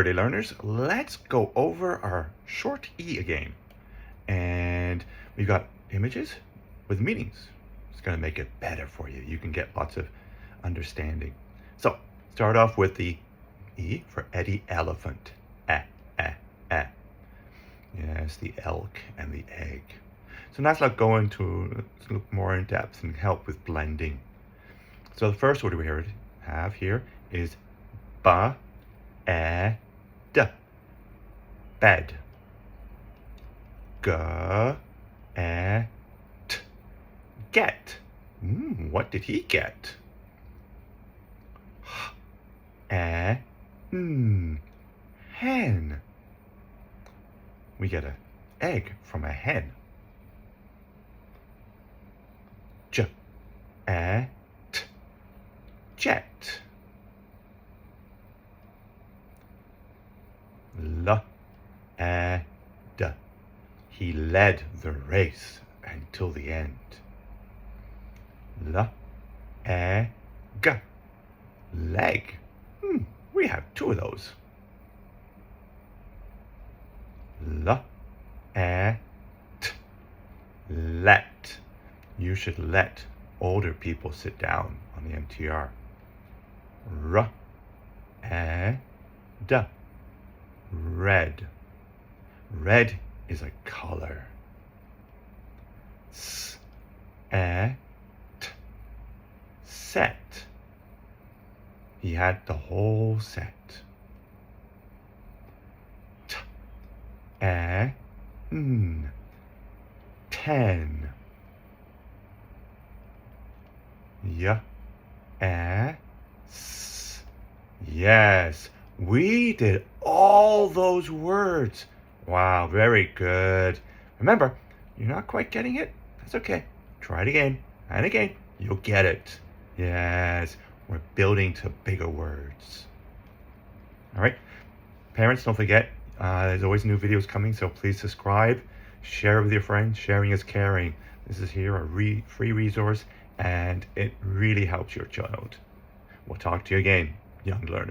early learners, let's go over our short E again. And we've got images with meanings. It's going to make it better for you. You can get lots of understanding. So start off with the E for Eddie elephant. Eh, eh, eh. Yes, the elk and the egg. So now let's go into look more in depth and help with blending. So the first word we have here is ba, e, d, bed. G, e, t, get. What did he get? H, e, hen. We get an egg from a hen. J, e, t, jet. L, e, d. He led the race until the end. L, e, g. Leg. We have two of those. L, e, t. Let. You should let older people sit down on the MTR. R, e, d. Red. Red is a color. S, e, t. Set. He had the whole set. T, e, n. 10. Y, e, s. Yes, we did all those words. Wow, very good. Remember, you're not quite getting it? That's okay. Try it again and again. You'll get it. Yes, we're building to bigger words. All right. Parents, don't forget, there's always new videos coming, so please subscribe, share with your friends. Sharing is caring. This is here a free resource, and it really helps your child. We'll talk to you again, young learner.